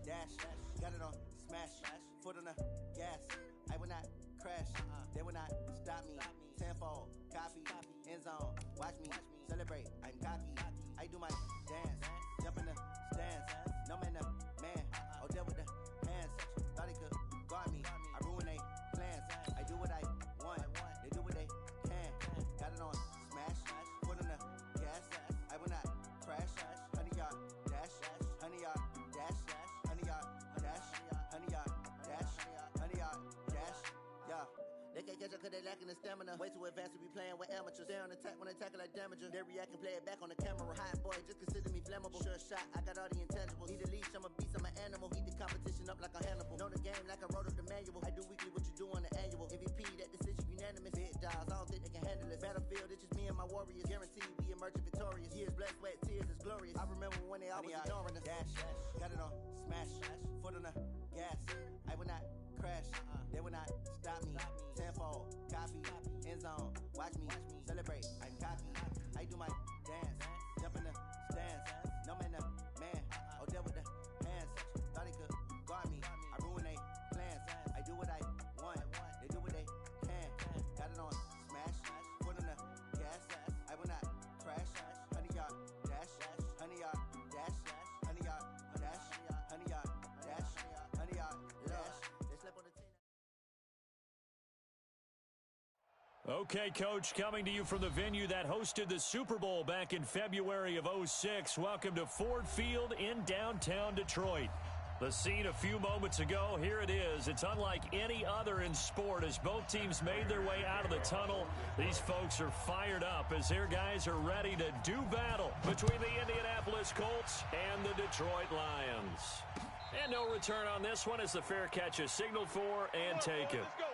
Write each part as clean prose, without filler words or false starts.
dash. Got it on smash. Foot on the gas. I will not crash. They will not stop me. Tenfold, copy, end zone. Watch me celebrate. I'm cocky. I do my dance. Jump in the stands. No man, man. Oh, there with the hands. Thought he could guard me. I ruin they plans. I do what I want. They do what they can. Got it on smash. Foot on the gas. I will not crash. 100-yard dash. 100-yard dash. 100-yard dash. 100-yard dash. 100-yard dash. Yeah. They can't catch up cause they lacking the stamina. Way too advanced to be playing with amateurs. Stay on attack when they tackle like damager. They react and play it back on the camera. Hot boy, just consider me flammable. Sure shot, I got all the intangibles. Need a leash, I'm a beast, I'm an animal. Eat the competition up like a Hannibal. Know the game like I wrote up the manual. I do weekly what you do on the annual. MVP, that decision unanimous. Big dials, I don't think they can handle it. Battlefield, it's just me and my warriors. Guaranteed we emerge victorious. Years, blood, sweat, tears, it's glorious. I remember when they always ignoring us. Dash, got it on smash. Foot on the gas. I will not crash. They will not stop me. Tenfold, copy, end zone. Watch me celebrate. I'm cocky. I do my dance. Jump in the stands. No man, man. Oh, there with the hands. Thought he could guard me. I ruin they plans. I do what I want. They do what they can. Got it on smash. Foot on the gas. I will not crash. 100-yard dash. 100-yard dash. 100-yard dash. 100-yard dash. 100-yard dash. They slept on the team. Okay, Coach, coming to you from the venue that hosted the Super Bowl back in February of '06. Welcome to Ford Field in downtown Detroit. The scene a few moments ago, here it is. It's unlike any other in sport as both teams made their way out of the tunnel. These folks are fired up as their guys are ready to do battle between the Indianapolis Colts and the Detroit Lions. And no return on this one as the fair catch is signaled for and taken. Let's go.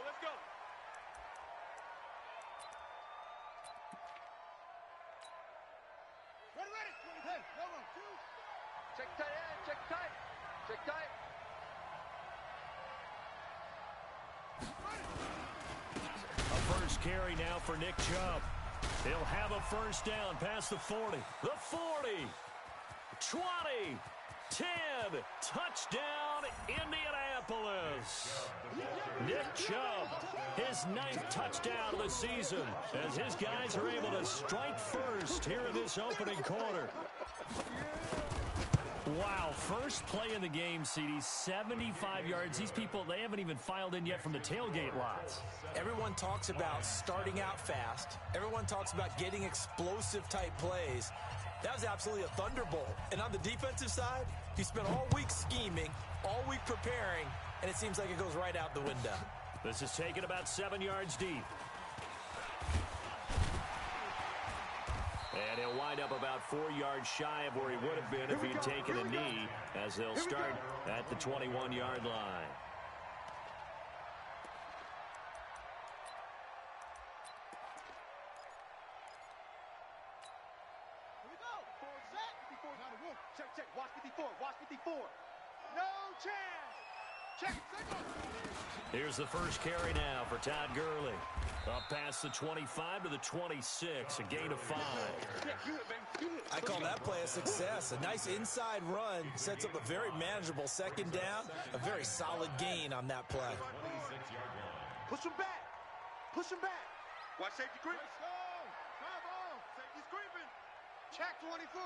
Check tight. A first carry now for Nick Chubb. He'll have a first down past the 40. The 40. 20. 10. Touchdown, Indianapolis. Nick Chubb, his 9th touchdown of the season as his guys are able to strike first here in this opening quarter. Wow, first play in the game, CD, 75 yards. These people, they haven't even filed in yet from the tailgate lots. Everyone talks about starting out fast. Everyone talks about getting explosive-type plays. That was absolutely a thunderbolt. And on the defensive side, he spent all week scheming, all week preparing, and it seems like it goes right out the window. This is taken about 7 yards deep. And he'll wind up about 4 yards shy of where he would have been if he'd taken a knee, as they'll start at the 21-yard line. Here we go. Forward set. 54 on the wolf. Check. Watch 54. No chance. Check. Second. Here's the first carry now for Todd Gurley. Up past the 25 to the 26, a gain of 5. I call that play a success. A nice inside run sets up a very manageable second down, a very solid gain on that play. Push him back. Watch safety creep. Let's go. Safety's creeping. Check 24.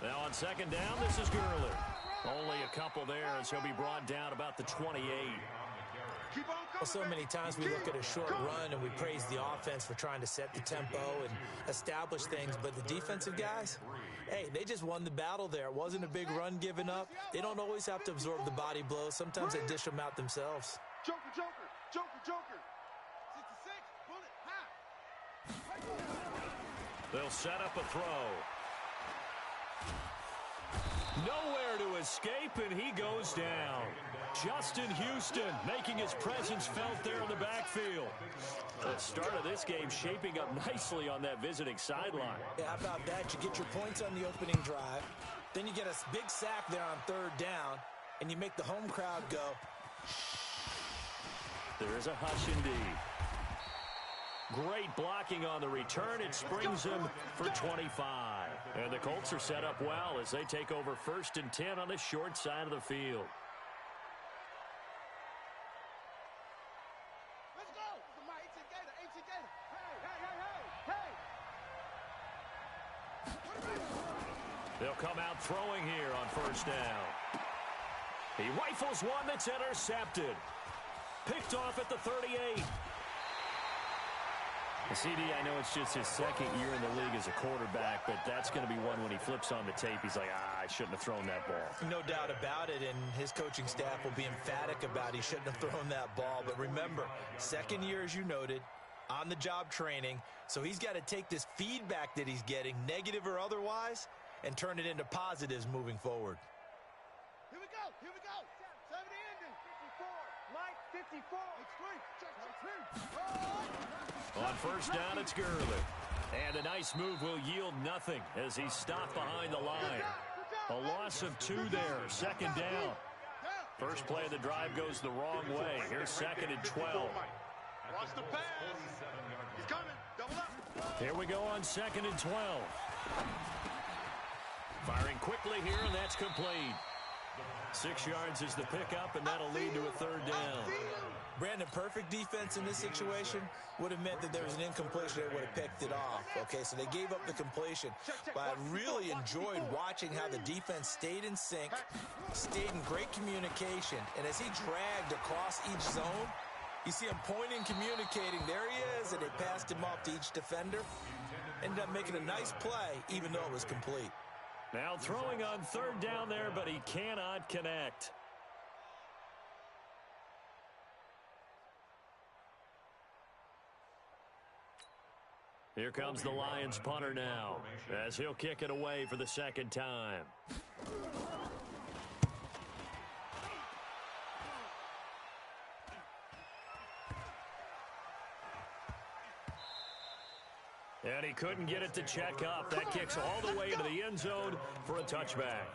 Now on second down, this is Gurley. Only a couple there as he'll be brought down about the 28. Well, so many times we look at a short run and we praise the offense for trying to set the tempo and establish things, but the defensive guys, hey, they just won the battle there. It wasn't a big run given up. They don't always have to absorb the body blows. Sometimes they dish them out themselves. Joker. 66, bullet, high. They'll set up a throw. Nowhere to escape, and he goes down. Justin Houston making his presence felt there in the backfield. The start of this game shaping up nicely on that visiting sideline. Yeah, how about that? You get your points on the opening drive. Then you get a big sack there on third down, and you make the home crowd go. There is a hush indeed. Great blocking on the return. It springs him for 25. And the Colts are set up well as they take over 1st and 10 on the short side of the field. Let's go. This is my 18 Gator. 18 Gator. Hey. They'll come out throwing here on 1st down. He rifles one that's intercepted. Picked off at the 38. CD, I know it's just his 2nd year in the league as a quarterback, but that's going to be one when he flips on the tape. He's like, I shouldn't have thrown that ball. No doubt about it, and his coaching staff will be emphatic about he shouldn't have thrown that ball. But remember, 2nd year, as you noted, on-the-job training, so he's got to take this feedback that he's getting, negative or otherwise, and turn it into positives moving forward. Here we go. 70 ending. 54. Mike, 54. It's 3. On 1st down, it's Gurley. And a nice move will yield nothing as he's stopped behind the line. A loss of 2 there, 2nd down. First play of the drive goes the wrong way. Here's 2nd and 12. Watch the pass. He's coming. Double up. Here we go on 2nd and 12. Firing quickly here, and that's complete. 6 yards is the pickup, and that'll lead to a 3rd down. Brandon, perfect defense in this situation would have meant that there was an incompletion. They would have picked it off. Okay, so they gave up the completion. But I really enjoyed watching how the defense stayed in sync, stayed in great communication. And as he dragged across each zone, you see him pointing, communicating. There he is, and they passed him off to each defender. Ended up making a nice play, even though it was complete. Now throwing on 3rd down there, but he cannot connect. Here comes the Lions punter now, as he'll kick it away for the 2nd time. And he couldn't get it to check up. That kicks all the way into the end zone for a touchback.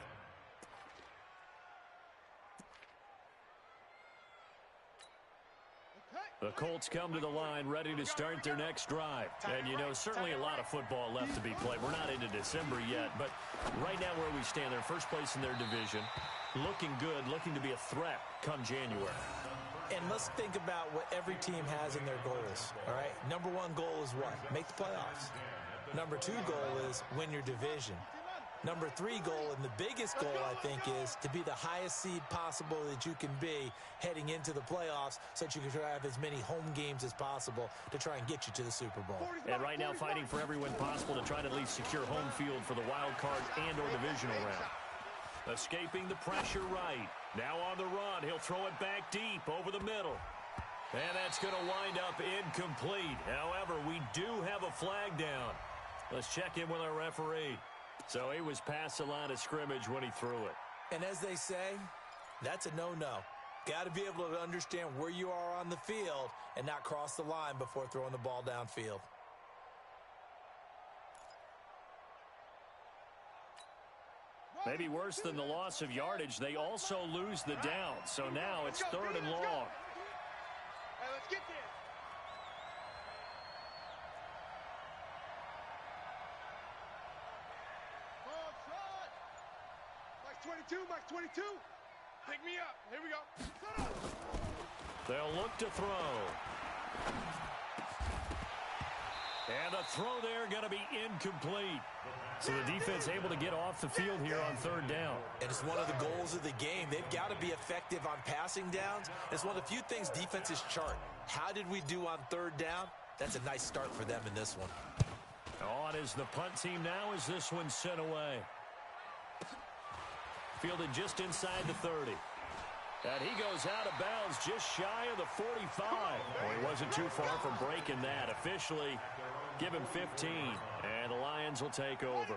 The Colts come to the line ready to start their next drive. And, you know, certainly a lot of football left to be played. We're not into December yet, but right now where we stand, they're first place in their division. Looking good, looking to be a threat come January. And let's think about what every team has in their goals, all right? Number 1 goal is what? Make the playoffs. Number 2 goal is win your division. Number 3 goal, and the biggest goal, I think, is to be the highest seed possible that you can be heading into the playoffs so that you can have as many home games as possible to try and get you to the Super Bowl. And right now fighting for every win possible to try to at least secure home field for the wild card and or divisional round. Escaping the pressure right. Now on the run, he'll throw it back deep over the middle. And that's going to wind up incomplete. However, we do have a flag down. Let's check in with our referee. So he was past the line of scrimmage when he threw it. And as they say, that's a no-no. Got to be able to understand where you are on the field and not cross the line before throwing the ball downfield. Maybe worse than the loss of yardage, they also lose the down. So now it's 3rd and long. Hey, let's get there. Ball shot. Mike 22, Mike 22. Pick me up. Here we go. Set up. They'll look to throw. And the throw there going to be incomplete. So the defense able to get off the field here on 3rd down. And it's one of the goals of the game. They've got to be effective on passing downs. It's one of the few things defenses chart. How did we do on 3rd down? That's a nice start for them in this one. On is the punt team now as this one's sent away. Fielded just inside the 30. And he goes out of bounds just shy of the 45. Well, he wasn't too far from breaking that. Officially, give him 15. And the Lions will take over.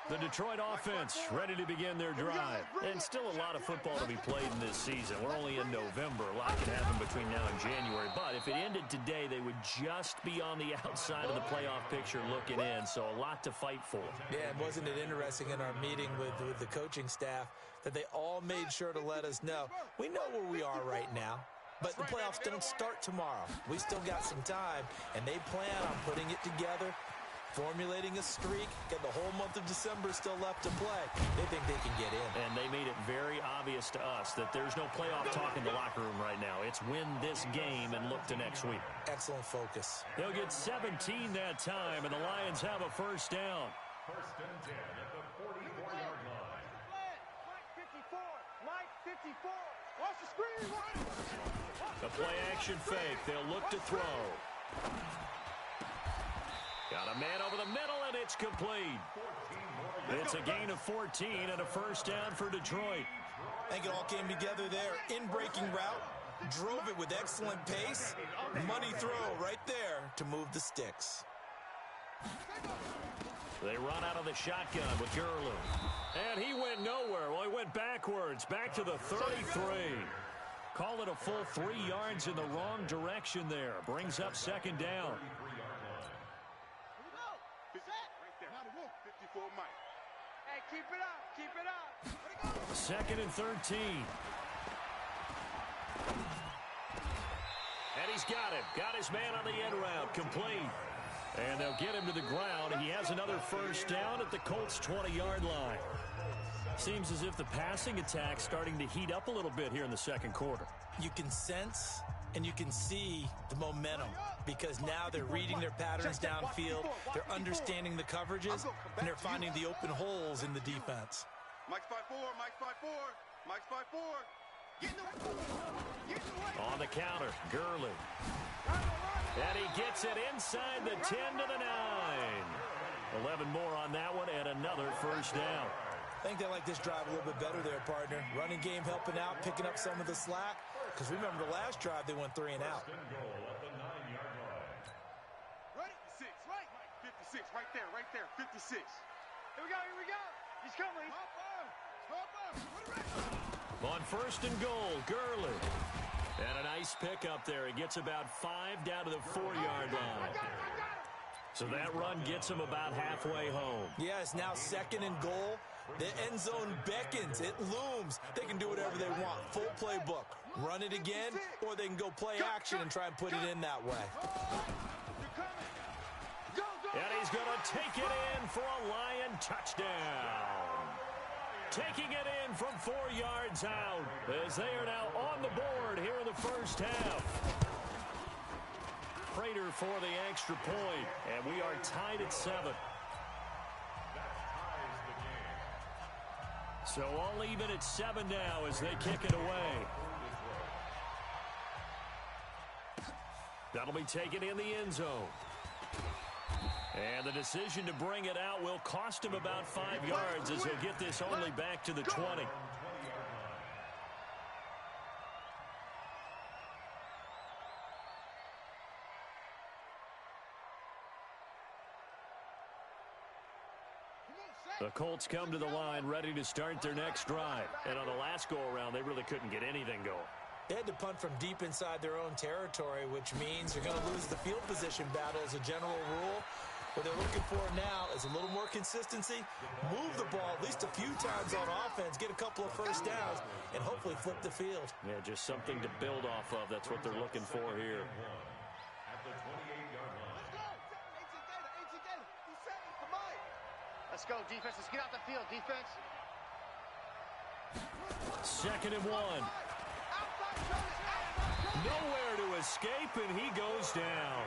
The Detroit offense ready to begin their drive. And still a lot of football to be played in this season. We're only in November. A lot can happen between now and January. But if it ended today, they would just be on the outside of the playoff picture looking in. So a lot to fight for. Yeah, and wasn't it interesting in our meeting with the coaching staff that they all made sure to let us know, we know where we are right now. But the playoffs don't start tomorrow. We still got some time, and they plan on putting it together, formulating a streak. Got the whole month of December still left to play. They think they can get in. And they made it very obvious to us that there's no playoff talk in the locker room right now. It's win this game and look to next week. Excellent focus. They'll get 17 that time, and the Lions have a first down. First and 10 at the 44-yard line. Mike 54. Mike 54. Watch the screen. The play-action fake. They'll look to throw. Got a man over the middle, and it's complete. It's a gain of 14 and a first down for Detroit. I think it all came together there. In-breaking route. Drove it with excellent pace. Money throw right there to move the sticks. They run out of the shotgun with Gurley. And he went nowhere. Well, he went backwards, back to the 33. Call it a full 3 yards in the wrong direction there. Brings up second down. Hey, keep it up. Keep it up. Second and 13. And he's got him. Got his man on the end route. Complete. And they'll get him to the ground. He has another first down at the Colts' 20-yard line. Seems as if the passing attack's starting to heat up a little bit here in the second quarter. You can sense and you can see the momentum because now they're reading their patterns downfield, they're understanding the coverages, and they're finding the open holes in the defense. Mike's 5-4. Mike's 5-4. Mike's 5-4. Get in the way. On the counter, Gurley. And he gets it inside the 10 to the 9. 11 more on that one and another first down. I think they like this drive a little bit better there, partner. Running game helping out, picking up some of the slack. Because remember the last drive, they went 3 and out. Right? 56. Right. 56. Right there. 56. Here we go. He's coming. On first and goal, Gurley. And a nice pickup there. He gets about 5 down to the 4-yard line. So that run gets him about halfway home. Yeah, it's now second and goal. The end zone beckons. It looms. They can do whatever they want. Full playbook. Run it again, or they can go play action and try and put it in that way. And he's going to take it in for a Lion touchdown. Taking it in from 4 yards out as they are now on the board here in the first half. Prater for the extra point, and we are tied at 7. So all even at 7 now as they kick it away. That'll be taken in the end zone. And the decision to bring it out will cost him about 5 yards as he'll get this only back to the 20. The Colts come to the line ready to start their next drive. And on the last go-around, they really couldn't get anything going. They had to punt from deep inside their own territory, which means they're going to lose the field position battle as a general rule. What they're looking for now is a little more consistency, move the ball at least a few times on offense, get a couple of first downs, and hopefully flip the field. Yeah, just something to build off of. That's what they're looking for here. At the 28-yard line. Let's go, defense. Let's get out the field, defense. Second and 1. Nowhere to escape, and he goes down.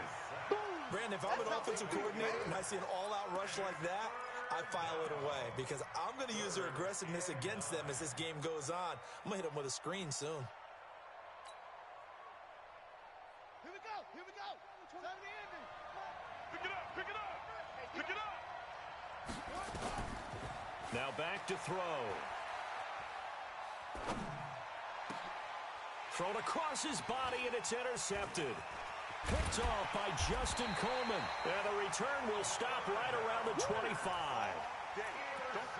Brandon, if I'm an offensive coordinator and I see an all-out rush like that, I file it away because I'm going to use their aggressiveness against them as this game goes on. I'm going to hit them with a screen soon. Here we go. Time to be ending. Pick it up. Now back to throw. Thrown across his body, and it's intercepted. Picked off by Justin Coleman. And the return will stop right around the 25.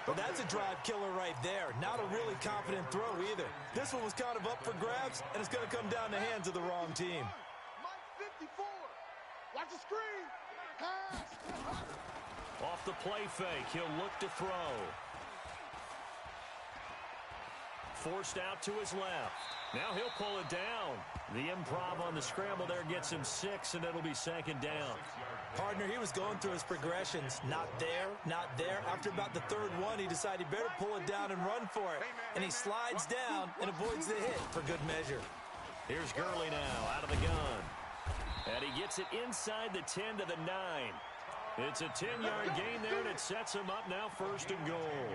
Well, that's a drive killer right there. Not a really confident throw either. This one was kind of up for grabs, and it's going to come down the hands of the wrong team. Mike 54. Watch the screen. Pass. Off the play fake, he'll look to throw. forced out to his left. Now he'll pull it down. The improv on the scramble there gets him 6, and it'll be second down. Partner, he was going through his progressions. Not there, not there. After about the third one, he decided he better pull it down and run for it. And he slides down and avoids the hit for good measure. Here's Gurley now out of the gun. And he gets it inside the 10 to the 9. It's a 10-yard gain there, and it sets him up now 1st and goal.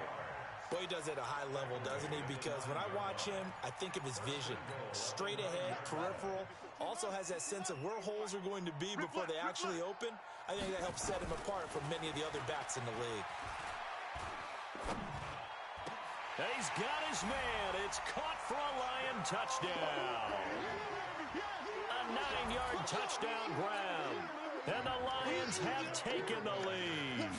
Well, he does it at a high level, doesn't he? Because when I watch him, I think of his vision. Straight ahead, peripheral. Also has that sense of where holes are going to be before they actually open. I think that helps set him apart from many of the other backs in the league. He's got his man. It's caught for a Lion touchdown. A 9-yard touchdown grab. And the Lions have taken the lead.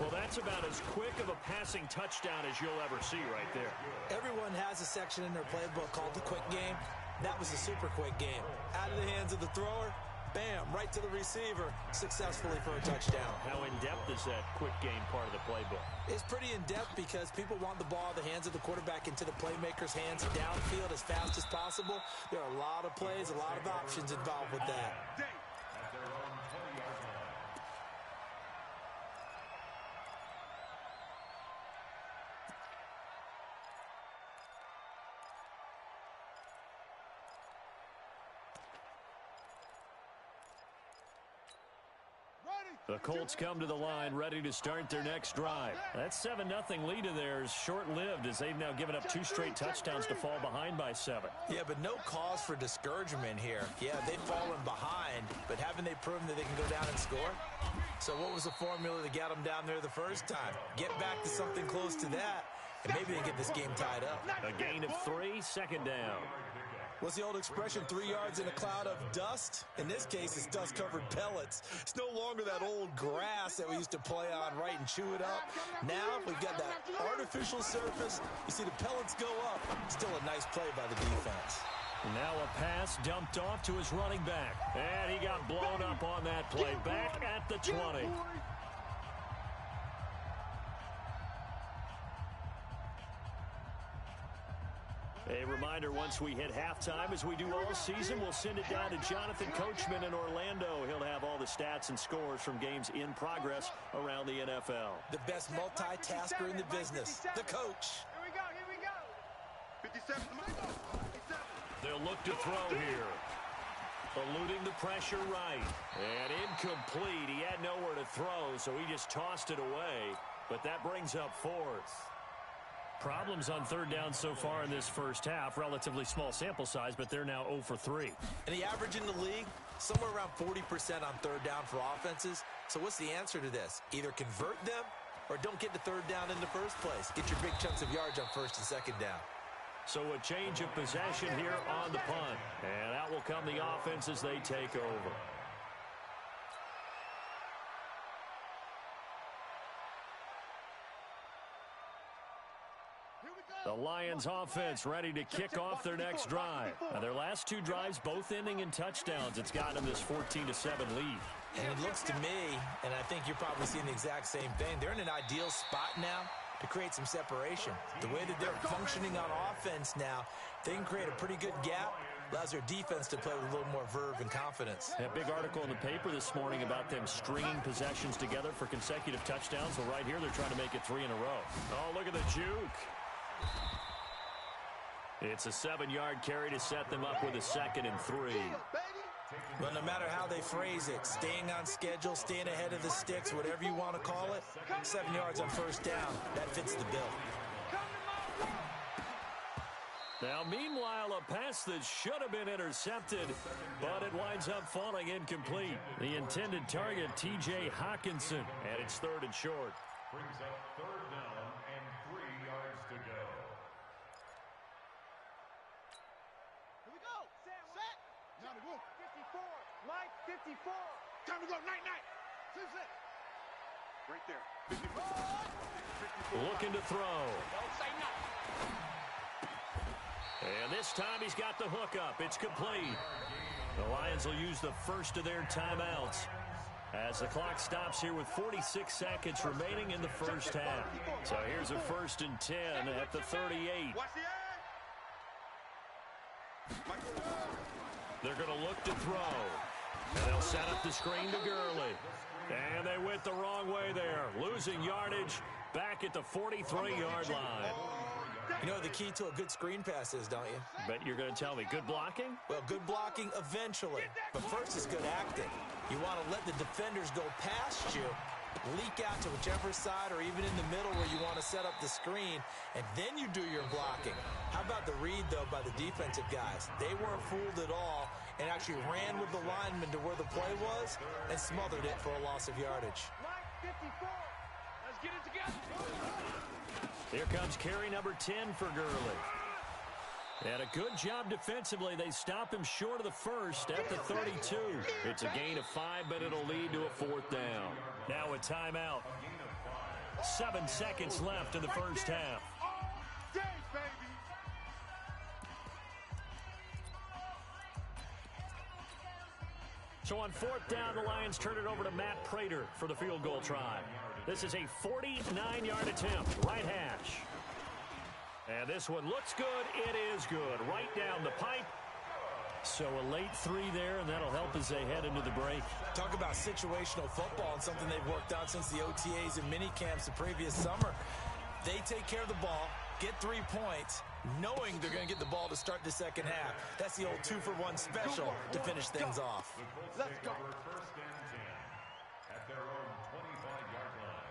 Well, that's about as quick of a passing touchdown as you'll ever see right there. Everyone has a section in their playbook called the quick game. That was a super quick game. Out of the hands of the thrower, bam, right to the receiver, successfully for a touchdown. How in-depth is that quick game part of the playbook? It's pretty in-depth because people want the ball in the hands of the quarterback into the playmaker's hands downfield as fast as possible. There are a lot of plays, a lot of options involved with that. The Colts come to the line ready to start their next drive. That 7-0 lead of theirs short-lived as they've now given up 2 straight touchdowns to fall behind by 7. Yeah, but no cause for discouragement here. Yeah, they've fallen behind, but haven't they proven that they can go down and score? So what was the formula that got them down there the first time? Get back to something close to that, and maybe they get this game tied up. A gain of 3, second down. What's the old expression, 3 yards in a cloud of dust? In this case, it's dust-covered pellets. It's no longer that old grass that we used to play on, right, and chew it up. Now we've got that artificial surface. You see the pellets go up. Still a nice play by the defense. Now a pass dumped off to his running back. And he got blown up on that play. Back at the 20. A reminder, once we hit halftime, as we do all season, we'll send it down to Jonathan Coachman in Orlando. He'll have all the stats and scores from games in progress around the NFL. The best multitasker in the business, the coach. Here we go. 57. They'll look to throw here. Eluding the pressure right. And incomplete. He had nowhere to throw, so he just tossed it away. But that brings up 4th. Problems on 3rd down so far in this first half. Relatively small sample size, but they're now 0 for 3. And the average in the league, somewhere around 40% on 3rd down for offenses. So what's the answer to this? Either convert them or don't get to 3rd down in the first place. Get your big chunks of yards on 1st and 2nd down. So a change of possession here on the punt. And out will come the offense as they take over. The Lions offense ready to kick off their next drive. Now, their last 2 drives both ending in touchdowns. It's gotten them this 14-7 lead. And it looks to me, and I think you're probably seeing the exact same thing, they're in an ideal spot now to create some separation. The way that they're functioning on offense now, they can create a pretty good gap. Allows their defense to play with a little more verve and confidence. That big article in the paper this morning about them stringing possessions together for consecutive touchdowns. Well, right here, they're trying to make it 3 in a row. Oh, look at the juke. It's a 7-yard carry to set them up with a 2nd and 3. But no matter how they phrase it, staying on schedule, staying ahead of the sticks, whatever you want to call it, 7 yards on 1st down, that fits the bill. Now, meanwhile, a pass that should have been intercepted, but it winds up falling incomplete. The intended target, T.J. Hockenson, and it's 3rd and short. Brings up 3rd down and 3 yards to go. Here we go. Set. Now to go. 54. Mike, 54. Time to go. Night. Set. Right there. 54. Looking to throw. Don't say nothing. And this time he's got the hook up. It's complete. The Lions will use the first of their timeouts as the clock stops here with 46 seconds remaining in the first half. So here's a 1st and 10 at the 38. They're going to look to throw. And they'll set up the screen to Gurley. And they went the wrong way there, losing yardage back at the 43-yard line. You know the key to a good screen pass is, don't you? Bet you're going to tell me. Good blocking? Well, good blocking eventually. But first is good acting. You want to let the defenders go past you, leak out to whichever side or even in the middle where you want to set up the screen, and then you do your blocking. How about the read, though, by the defensive guys? They weren't fooled at all and actually ran with the lineman to where the play was and smothered it for a loss of yardage. Let's get it together. Here comes carry number 10 for Gurley. And a good job defensively. They stop him short of the first at the 32. It's a gain of 5, but it'll lead to a 4th down. Now a timeout. 7 seconds left in the first half. So on 4th down, the Lions turn it over to Matt Prater for the field goal try. This is a 49-yard attempt, right hash. And this one looks good. It is good. Right down the pipe. So a late 3 there, and that'll help as they head into the break. Talk about situational football and something they've worked out since the OTAs and mini camps the previous summer. They take care of the ball, get 3 points, knowing they're going to get the ball to start the second half. That's the old 2-for-1 special to finish things off. Let's go. First and 10 at their own 25-yard line.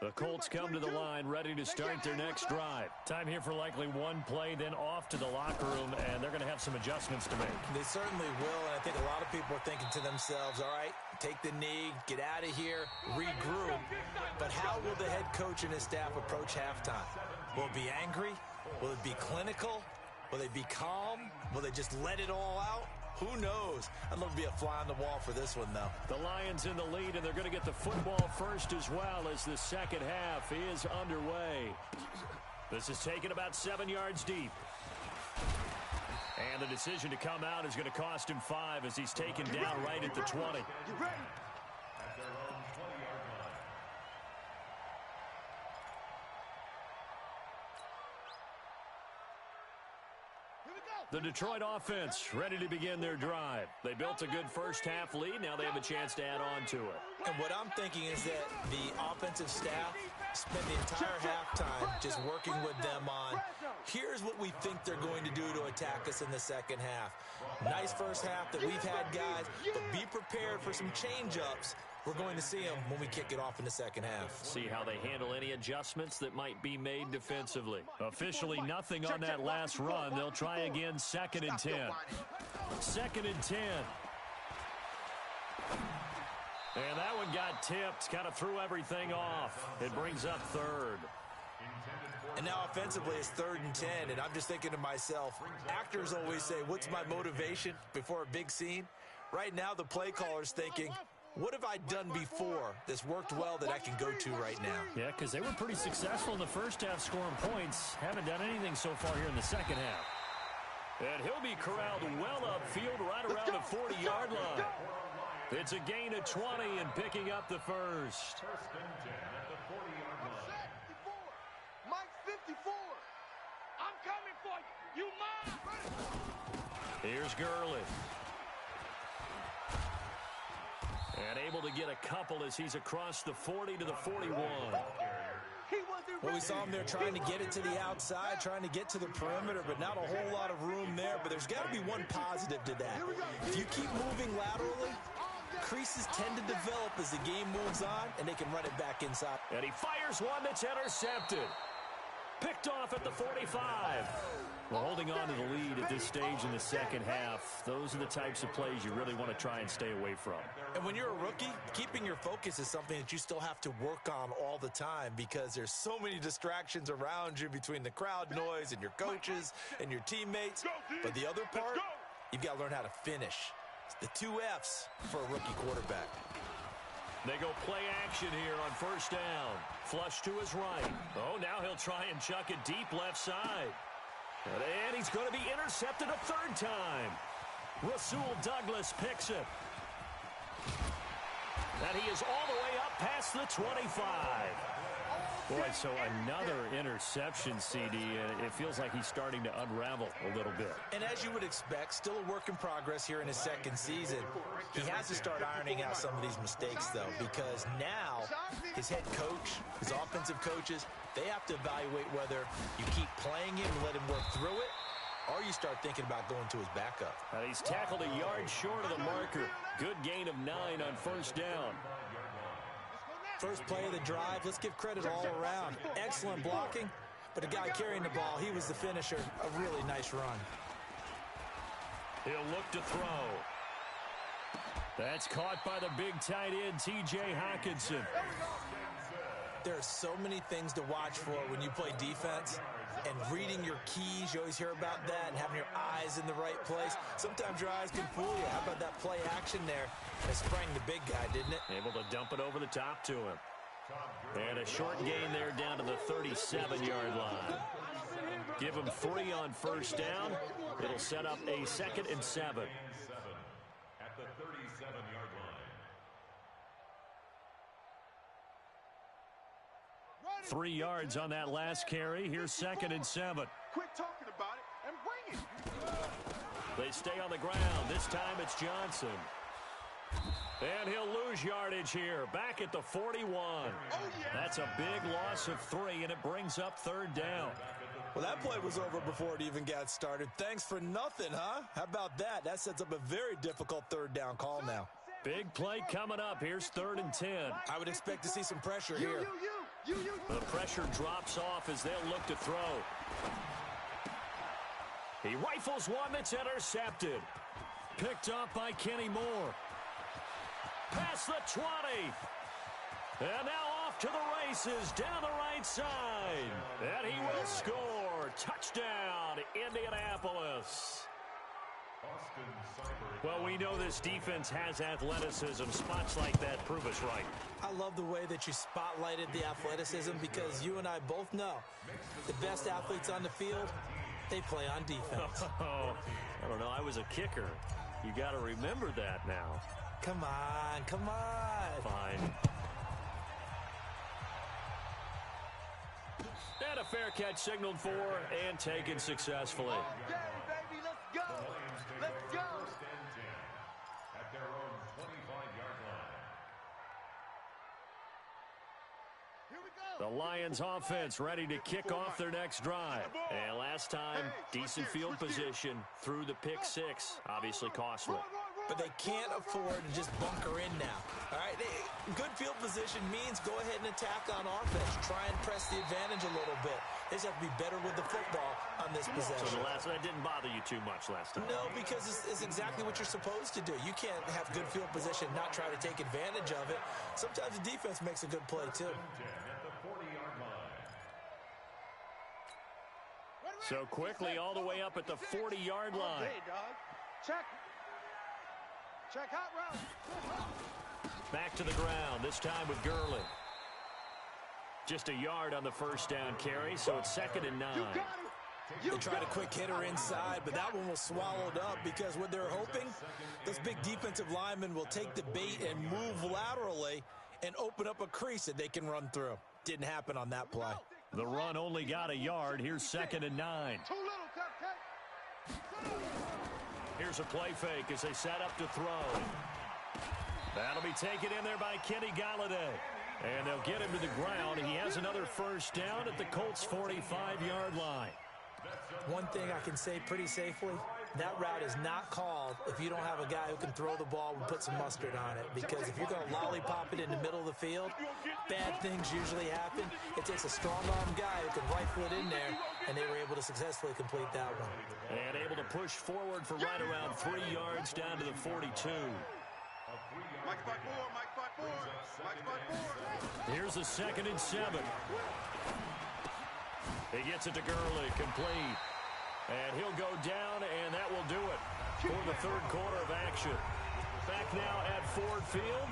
The Colts come to the line ready to start their next drive. Time here for likely one play, then off to the locker room, and they're going to have some adjustments to make. They certainly will, and I think a lot of people are thinking to themselves, all right, take the knee, get out of here, regroup. But how will the head coach and his staff approach halftime? Will it be angry? Will it be clinical? Will they be calm? Will they just let it all out? Who knows? I'd love to be a fly on the wall for this one, though. The Lions in the lead, and they're going to get the football first as well as the second half is underway. This is taken about 7 yards deep. And the decision to come out is going to cost him 5 as he's taken down right at the 20. Get ready. At their own 20-yard line. The Detroit offense ready to begin their drive. They built a good first half lead. Now they have a chance to add on to it. And what I'm thinking is that the offensive staff spent the entire halftime just working with them on, here's what we think they're going to do to attack us in the second half. Nice first half that we've had, guys, but be prepared for some change-ups. We're going to see them when we kick it off in the second half. See how they handle any adjustments that might be made defensively. Officially nothing on that last run. They'll try again, 2nd and 10. 2nd and 10. And that one got tipped, kind of threw everything off. It brings up 3rd. And now offensively it's 3rd and 10, and I'm just thinking to myself, actors always say, what's my motivation before a big scene? Right now the play caller's thinking, what have I done before that's worked well that I can go to right now? Yeah, because they were pretty successful in the first half scoring points. Haven't done anything so far here in the second half. And he'll be corralled well upfield right around the 40-yard line. It's a gain of 20 and picking up the first. First and 10 at the 40-yard line. Mike 54. I'm coming for you. You mine. Here's Gurley. And able to get a couple as he's across the 40 to the 41. Well, we saw him there trying to get it to the outside, trying to get to the perimeter, but not a whole lot of room there. But there's got to be one positive to that. If you keep moving laterally, creases tend to develop as the game moves on, and they can run it back inside. And he fires one that's intercepted. Picked off at the 45. Well, holding on to the lead at this stage in the second half, those are the types of plays you really want to try and stay away from. And when you're a rookie, keeping your focus is something that you still have to work on all the time because there's so many distractions around you between the crowd noise and your coaches and your teammates. But the other part, you've got to learn how to finish. It's the 2 F's for a rookie quarterback. They go play action here on first down. Flush to his right. Oh, now he'll try and chuck it deep left side. And he's going to be intercepted a third time. Rasul Douglas picks it. And he is all the way up past the 25. Boy, so another interception, CD, and it feels like he's starting to unravel a little bit. And as you would expect, still a work in progress here in his second season. He has to start ironing out some of these mistakes, though, because now his head coach, his offensive coaches, they have to evaluate whether you keep playing him and let him work through it, or you start thinking about going to his backup. And he's tackled a yard short of the marker. Good gain of 9 on first down. First play of the drive, let's give credit all around. Excellent blocking, but the guy carrying the ball, he was the finisher. A really nice run. He'll look to throw. That's caught by the big tight end, T.J. Hockenson. There are so many things to watch for when you play defense. And reading your keys, you always hear about that, and having your eyes in the right place. Sometimes your eyes can fool you. How about that play action there? It sprang the big guy, didn't it? Able to dump it over the top to him. And a short gain there down to the 37-yard line. Give him 3 on first down. It'll set up a 2nd and 7. At the 37-yard line. 3 yards on that last carry. Here's 2nd and 7. Quit talking about it and bring it. They stay on the ground. This time it's Johnson. And he'll lose yardage here. Back at the 41. That's a big loss of 3, and it brings up 3rd down. Well, that play was over before it even got started. Thanks for nothing, huh? How about that? That sets up a very difficult 3rd down call now. Big play coming up. Here's 3rd and 10. I would expect to see some pressure here. The pressure drops off as they'll look to throw. He rifles one that's intercepted. Picked up by Kenny Moore. Past the 20. And now off to the races down the right side. And he will score. Touchdown, Indianapolis. Well, we know this defense has athleticism. Spots like that prove us right. I love the way that you spotlighted the athleticism because you and I both know the best athletes on the field, they play on defense. I don't know. I was a kicker. You got to remember that now. Come on, come on. Fine. And a fair catch signaled for and taken successfully. Okay, baby, let's go. Let's go. At their own 25-yard line. Here we go. The Lions offense ready to kick off their next drive. And last time, decent field position through the pick 6. Obviously costly. But they can't afford to just bunker in now. All right, good field position means go ahead and attack on offense. Try and press the advantage a little bit. They just have to be better with the football on this possession. So that didn't bother you too much last time? No, because it's exactly what you're supposed to do. You can't have good field position, not try to take advantage of it. Sometimes the defense makes a good play, too. So quickly all the way up at the 40-yard line. Hey, dog. Check. Check hot route. Back to the ground, this time with Gurley. Just a yard on the first down carry, so it's 2nd and 9. They tried a quick hitter inside, but that one was swallowed up because what they're hoping, those big defensive linemen will take the bait and move laterally and open up a crease that they can run through. Didn't happen on that play. The run only got a yard. Here's 2nd and 9. Too little, Cupcake. Here's a play fake as they set up to throw. That'll be taken in there by Kenny Golladay. And they'll get him to the ground. He has another first down at the Colts' 45-yard line. One thing I can say pretty safely, that route is not called if you don't have a guy who can throw the ball and put some mustard on it. Because if you're going to lollipop it in the middle of the field, bad things usually happen. It takes a strong-arm guy who can rifle it in there, and they were able to successfully complete that one. And able to push forward for right around 3 yards down to the 42. Mike 5-4, Mike 5-4, Mike 5-4. Here's a 2nd and 7. He gets it to Gurley, complete. And he'll go down, and that will do it for the 3rd quarter of action. Back now at Ford Field.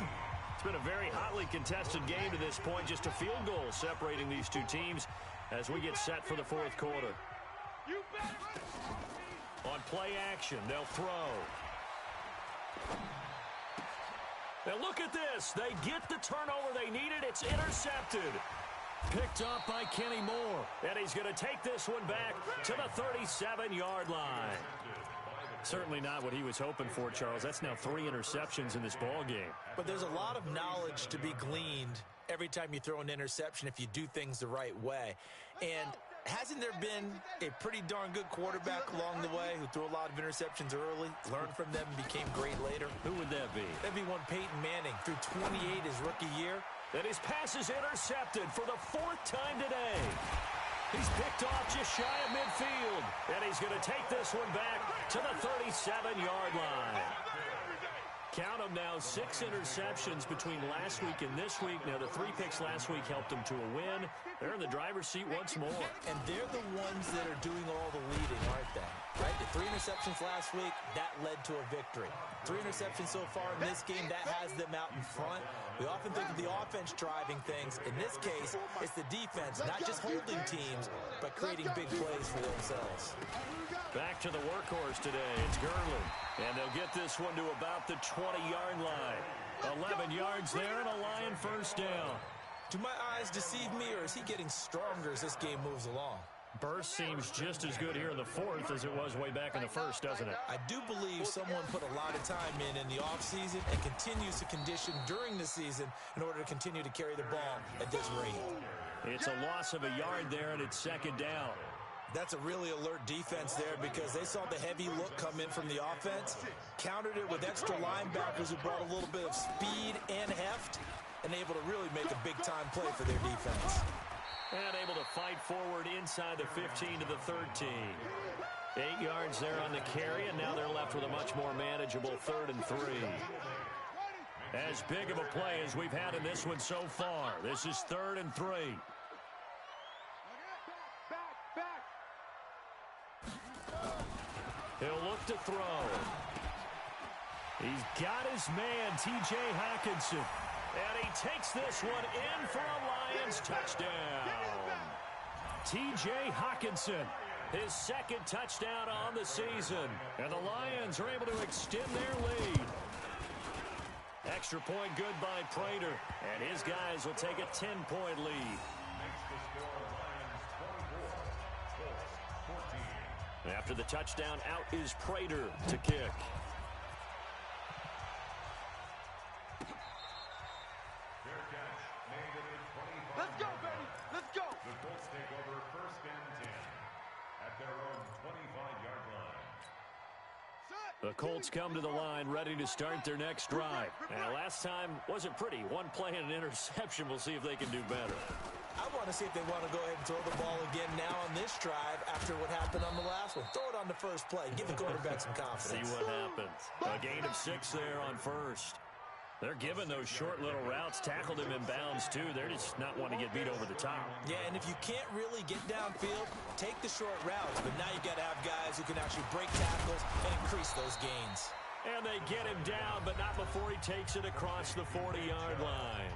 It's been a very hotly contested game to this point. Just a field goal separating these two teams as we get set for the fourth quarter. On play action, they'll throw. Now look at this. They get the turnover they needed. It's intercepted. Picked up by Kenny Moore. And he's going to take this one back to the 37-yard line. Certainly not what he was hoping for, Charles. That's now 3 interceptions in this ball game. But there's a lot of knowledge to be gleaned every time you throw an interception if you do things the right way. And hasn't there been a pretty darn good quarterback along the way who threw a lot of interceptions early, learned from them, and became great later? Who would that be? That'd be one Peyton Manning. Threw 28 his rookie year. And his pass is intercepted for the 4th time today. He's picked off just shy of midfield. And he's going to take this one back to the 37-yard line. Count them now, 6 interceptions between last week and this week. Now, the 3 picks last week helped them to a win. They're in the driver's seat once more. And they're the ones that are doing all the leading, aren't they? Right? The 3 interceptions last week, that led to a victory. 3 interceptions so far in this game, that has them out in front. We often think of the offense driving things. In this case, it's the defense, not just holding teams, but creating big plays for themselves. Back to the workhorse today. It's Gurley. And they'll get this one to about the 20-yard line. 11 yards there and a Lion first down. Do my eyes deceive me, or is he getting stronger as this game moves along? Burst seems just as good here in the 4th as it was way back in the 1st, doesn't it? I do believe someone put a lot of time in the offseason and continues to condition during the season in order to continue to carry the ball at this rate. It's a loss of a yard there, and it's 2nd down. That's a really alert defense there because they saw the heavy look come in from the offense, countered it with extra linebackers who brought a little bit of speed and heft, and able to really make a big-time play for their defense. And able to fight forward inside the 15 to the 13. 8 yards there on the carry, and now they're left with a much more manageable 3rd and 3. As big of a play as we've had in this one so far. This is 3rd and 3. He'll look to throw. He's got his man, T.J. Hockenson. And he takes this one in for a Lions touchdown. T.J. Hockenson, his 2nd touchdown on the season. And the Lions are able to extend their lead. Extra point good by Prater. And his guys will take a 10-point lead. After the touchdown, out is Prater to kick. Let's go, baby. Let's go. The Colts take over 1st and 10 at their own 25-yard line. The Colts come to the line ready to start their next drive. And last time wasn't pretty. One play and an interception. We'll see if they can do better. I want to see if they want to go ahead and throw the ball again now on this drive after what happened on the last one. Throw it on the first play. Give the quarterback some confidence. See what happens. A gain of 6 there on first. They're giving those short little routes. Tackled him in bounds, too. They're just not wanting to get beat over the top. Yeah, and if you can't really get downfield, take the short routes. But now you got to have guys who can actually break tackles and increase those gains. And they get him down, but not before he takes it across the 40-yard line.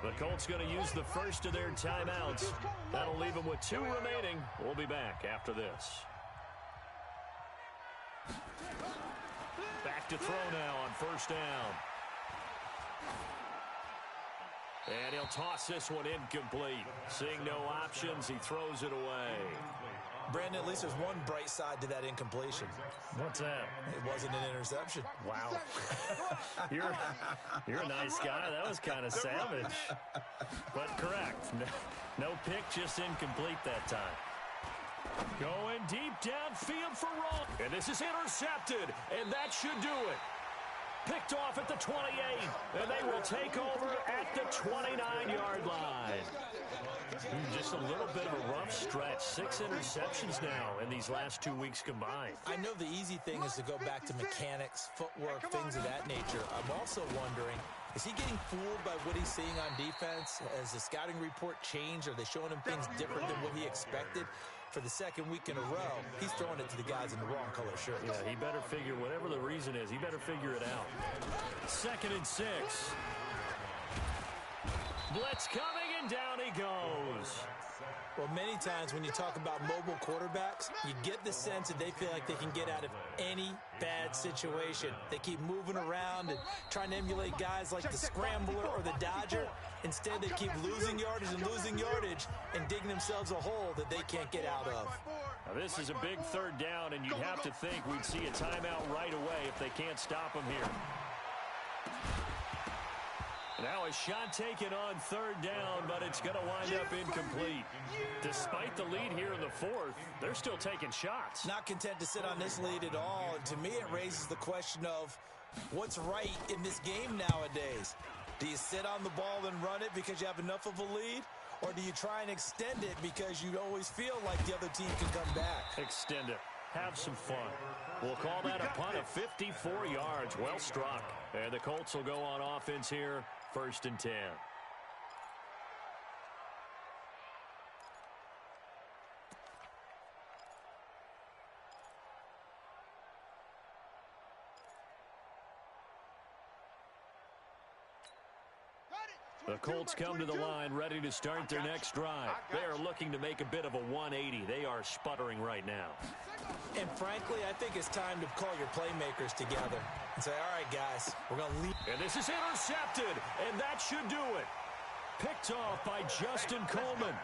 The Colts going to use the first of their timeouts. That'll leave them with 2 remaining. We'll be back after this. Back to throw now on first down. And he'll toss this one incomplete. Seeing no options, he throws it away. Brandon, at least there's one bright side to that incompletion. What's that? It wasn't an interception. Wow. You're a nice guy. That was kind of savage. But correct. No pick, just incomplete that time. Going deep downfield for Roll. And this is intercepted. And that should do it. Picked off at the 28. And they will take over at the 29-yard line. Just a little bit of a rough stretch. 6 interceptions now in these last 2 weeks combined. I know the easy thing is to go back to mechanics, footwork, things of that nature. I'm also wondering, is he getting fooled by what he's seeing on defense? Has the scouting report changed? Are they showing him things different than what he expected? for the second week in a row, he's throwing it to the guys in the wrong color shirts. Yeah, he better figure, whatever the reason is, he better figure it out. 2nd and 6. Blitz coming, and down he goes. Well, many times when you talk about mobile quarterbacks, you get the sense that they feel like they can get out of any bad situation. They keep moving around and trying to emulate guys like the Scrambler or the Dodger. Instead, they keep losing yardage and digging themselves a hole that they can't get out of. Now, this is a big 3rd down, and you'd have to think we'd see a timeout right away if they can't stop him here. Now a shot taken on 3rd down, but it's going to wind up incomplete. Despite the lead here in the 4th, they're still taking shots. Not content to sit on this lead at all. And to me, it raises the question of what's right in this game nowadays. Do you sit on the ball and run it because you have enough of a lead? Or do you try and extend it because you always feel like the other team can come back? Extend it. Have some fun. We'll call that a punt of 54 yards. Well struck. And the Colts will go on offense here. 1st and 10. The Colts come to the line ready to start their next drive. They are looking to make a bit of a 180. They are sputtering right now. And frankly, I think it's time to call your playmakers together and say, all right, guys, we're going to lead. And this is intercepted, and that should do it. Picked off by Justin Coleman.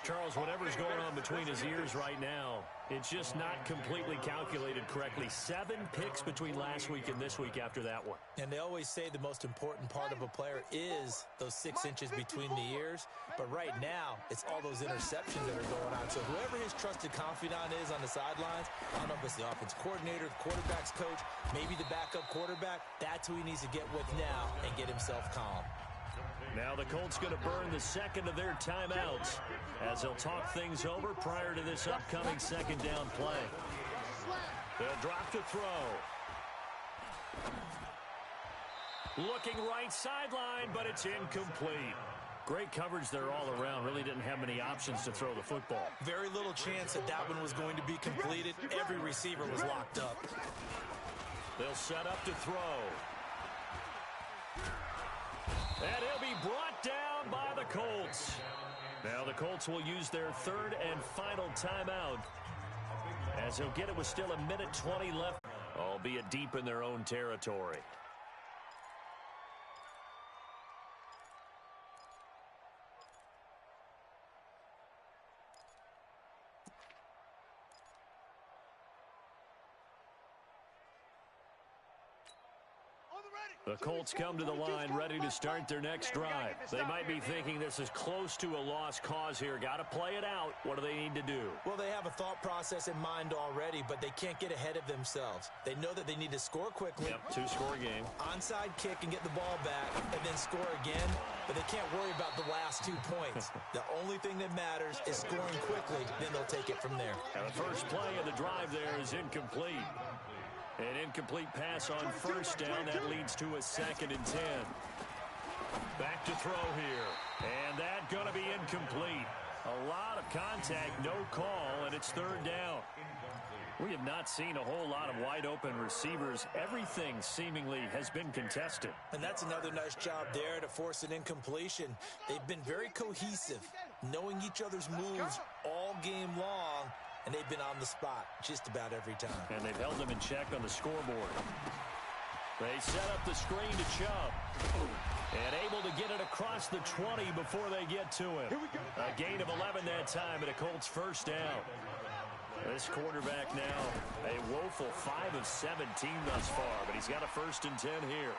Charles, whatever's going on between his ears right now, it's just not completely calculated correctly. 7 picks between last week and this week after that one. And they always say the most important part of a player is those 6 inches between the ears. But right now, it's all those interceptions that are going on. So whoever his trusted confidant is on the sidelines, I don't know if it's the offense coordinator, the quarterback's coach, maybe the backup quarterback, that's who he needs to get with now and get himself calm. Now the Colts going to burn the 2nd of their timeouts as they'll talk things over prior to this upcoming 2nd down play. They'll drop to throw. Looking right sideline, but it's incomplete. Great coverage there all around. Really didn't have many options to throw the football. Very little chance that that one was going to be completed. Every receiver was locked up. They'll set up to throw. And he'll be brought down by the Colts. Now the Colts will use their 3rd and final timeout as they'll get it with still 1:20 left, albeit deep in their own territory. The Colts come to the line ready to start their next drive. They might be thinking this is close to a lost cause here. Got to play it out. What do they need to do? Well, they have a thought process in mind already, but they can't get ahead of themselves. They know that they need to score quickly. Yep, 2-score game. Onside kick and get the ball back and then score again, but they can't worry about the last 2 points. The only thing that matters is scoring quickly, then they'll take it from there. And the first play of the drive there is incomplete. An incomplete pass on 1st down. That leads to a 2nd and 10. Back to throw here. And that going to be incomplete. A lot of contact, no call, and it's 3rd down. We have not seen a whole lot of wide open receivers. Everything seemingly has been contested. And that's another nice job there to force an incompletion. They've been very cohesive, knowing each other's moves all game long. And they've been on the spot just about every time. And they've held them in check on the scoreboard. They set up the screen to Chubb. And able to get it across the 20 before they get to him. A gain of 11 that time and a Colts 1st down. This quarterback now a woeful 5 of 17 thus far. But he's got a 1st and 10 here.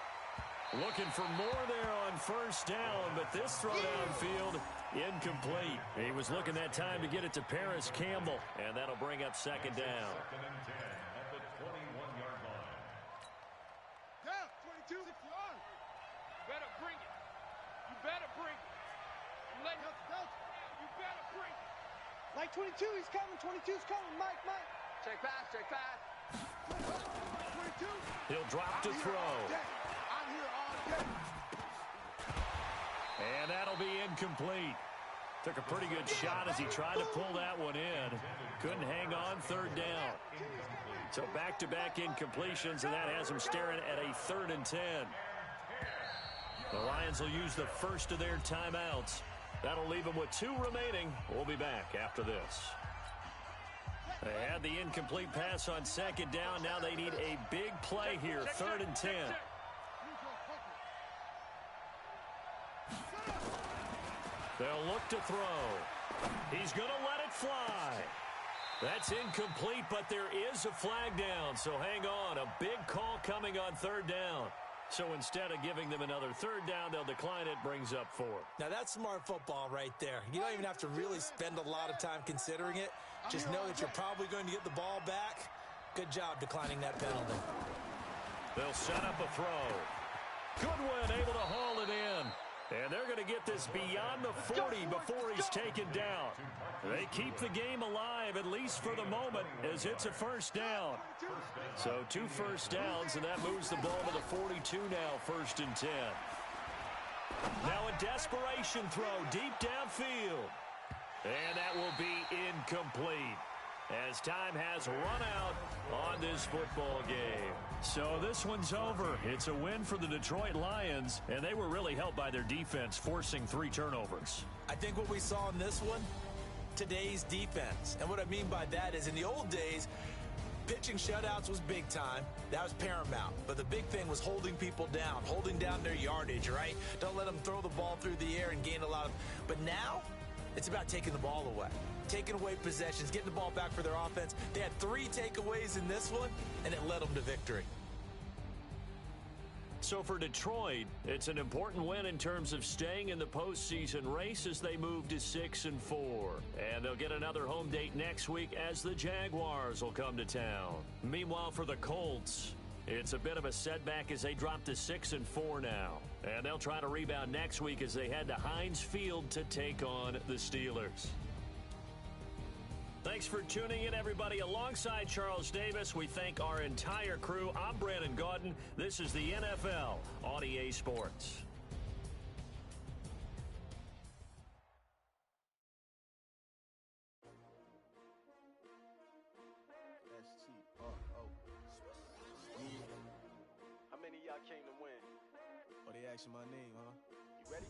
Looking for more there on 1st down. But this throw downfield incomplete. He was looking that time to get it to Paris Campbell, and that'll bring up 2nd down. 2nd and 10 at the 21-yard line. Down, 22. You better bring it. You better bring it. You better bring it. Like 22, he's coming. 22's coming. Mike. Check pass. 22. He'll drop to throw. I'm here all day. And that'll be incomplete. Took a pretty good shot as he tried to pull that one in. Couldn't hang on third down. So back-to-back incompletions, and that has him staring at a 3rd and 10. The Lions will use the first of their timeouts. That'll leave them with 2 remaining. We'll be back after this. They had the incomplete pass on 2nd down. Now they need a big play here, 3rd and 10. They'll look to throw. He's going to let it fly. That's incomplete, but there is a flag down, so hang on. A big call coming on 3rd down. So instead of giving them another 3rd down, they'll decline it, brings up 4. Now, that's smart football right there. You don't even have to really spend a lot of time considering it. Just know that you're probably going to get the ball back. Good job declining that penalty. They'll set up a throw. Goodwin able to haul it in. And they're going to get this beyond the 40 before he's taken down. They keep the game alive, at least for the moment, as it's a 1st down. So 2 first downs, and that moves the ball to the 42 now, 1st and 10. Now a desperation throw deep downfield. And that will be incomplete, as time has run out on this football game. So this one's over. It's a win for the Detroit Lions, and they were really helped by their defense, forcing 3 turnovers. I think what we saw in this one, today's defense. And what I mean by that is in the old days, pitching shutouts was big time. That was paramount. But the big thing was holding people down, holding down their yardage, right? Don't let them throw the ball through the air and gain a lot of... But now, it's about taking the ball away. Taking away possessions, getting the ball back for their offense. They had 3 takeaways in this one, and it led them to victory. So for Detroit, it's an important win in terms of staying in the postseason race as they move to 6-4. And they'll get another home date next week as the Jaguars will come to town. Meanwhile, for the Colts, it's a bit of a setback as they drop to 6-4 now. And they'll try to rebound next week as they head to Heinz Field to take on the Steelers. Thanks for tuning in, everybody. Alongside Charles Davis, we thank our entire crew. I'm Brandon Gaudin. This is the NFL on EA Sports. How many of y'all came to win? Oh, they asking my name, huh? You ready?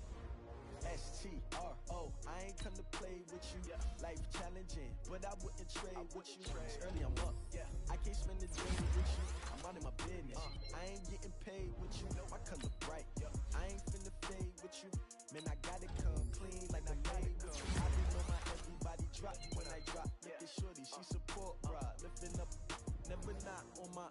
STRO, I ain't come to play with you. Life challenging, but I wouldn't trade with you. It's early, I'm up. I can't spend the day with you. I'm out in my business. I ain't getting paid with you. My color bright. I ain't finna fade with you. Man, I gotta come clean like I made with you. I be know my everybody drop when I drop. Look at shorty, she support rod. Lifting up, never not on my